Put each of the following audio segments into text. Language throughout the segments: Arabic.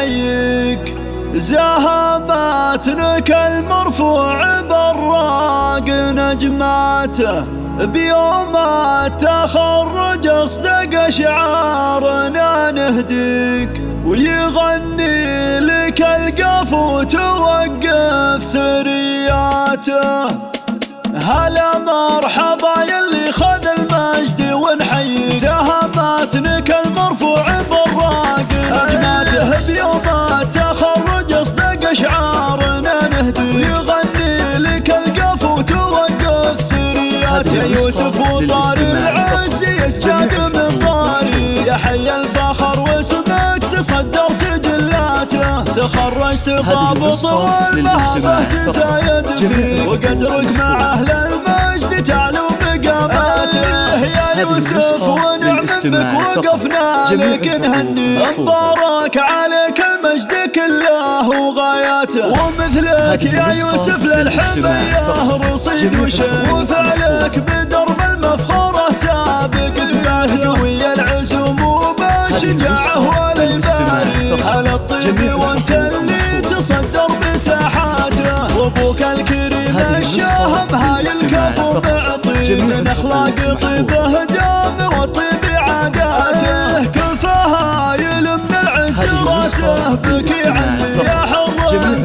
نحييك. زهماتنك المرفوع براق نجماته، بيوم التخرج اصدق شعارنا نهديك. ويغني لك القفو توقف سرياته، هلا مرحبا يلي خذ المجد ونحييك. زهماتنك المرفوع براق نجماته، بيوم التخرج اصدق شعارنا نهديك. ويغني لك القفو توقف سرياته، يوسف وطار العز يزداد من طاري. يا حي الفخر واسمك تصدر سجلاته، تخرجت ضابط والمهبة تزايد فيه. وقدرك مع اهل المجد تعلو مقاماته. يا يوسف ونعم بك وقفنا لك نهني. مبارك عليك المجد كله وغاياته، ومثلك يا يوسف للحمية رصيد وشيء. وفعلك بدرب المفخرة سابق ثباته، ويا العزوم وبالشجاعة والإباري. على الطيب وانت اللي تصدر بساحاته، وابوك الكريم الشاهم هاي الكفو معطي. من اخلاق طيبه دام وطيب عاداته، كفاها يلم العز راسه بك يعلي. يا حر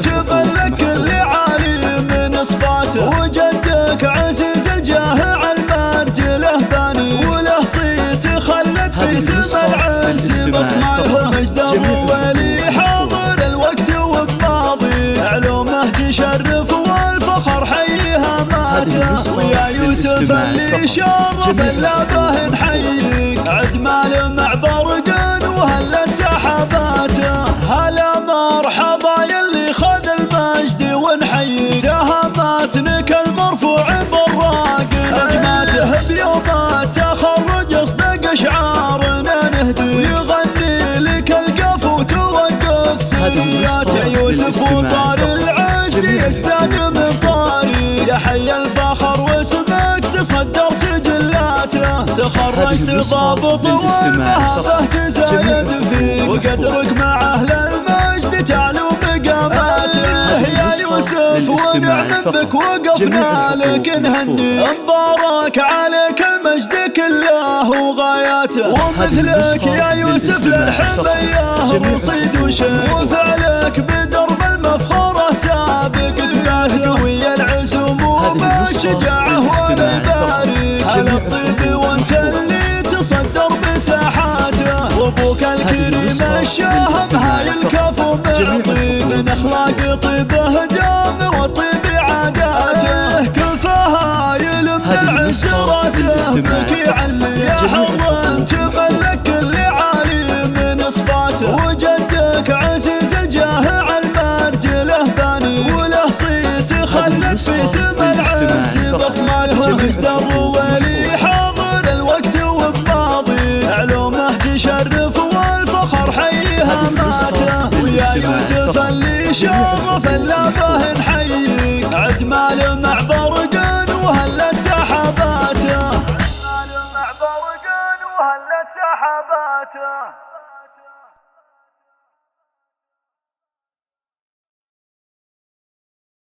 تملك اللي عالي من صفاته، وجدك عزيز الجاه على المرجله باني. وله صيت خلت في سما العز بصماته، مجدر ولي حاضر الوقت وبماضي. علومه تشرف والفخر حيها ماته. ويا يوسف اللي شرف اللابه نحييك. عدمال مع برق وهلت سحاباته، هلا مرحبا يلي خذ المجد ونحييك. زهماتنك المرفوع براق نجماته، بيوم التخرج اصدق شعارنا نهدي. ويغني لك القفو توقف سرياته، يوسف وطار العز يزداد من طاري. يا حي الفخر واسمك تصدر سجلاته، تخرجت ضابط والمهبة تزايد فيك. وقدرك مع اهل المجد تعلو مقاماته. يا يوسف ونعم بك وقفنا لك نهني. مبارك عليك المجد كله وغاياته، ومثلك يا يوسف للحمية رصيد وشيء. وفعلك بدرب المفخرة سابق ثباته، ويا العزوم وبالشجاعة والإباري. على الطيب وانت اللي تصدر بساحاته، وابوك الكريم الشاهم هاي الكفو معطي. من اخلاق طيبه دام وطيب عاداته، كفاها يلم العز راسه بك يعلي. يا حر تملك اللي عالي من صفاته، وجدك عزيز الجاه على المرجله باني. وله صيت خلت في سما العز بصماته، مجدر ولي حاضر الوقت وبماضي. علومه تشرف والفخر حيها ماته. ويا يوسف اللي شرف اللابه نحييك. عدمال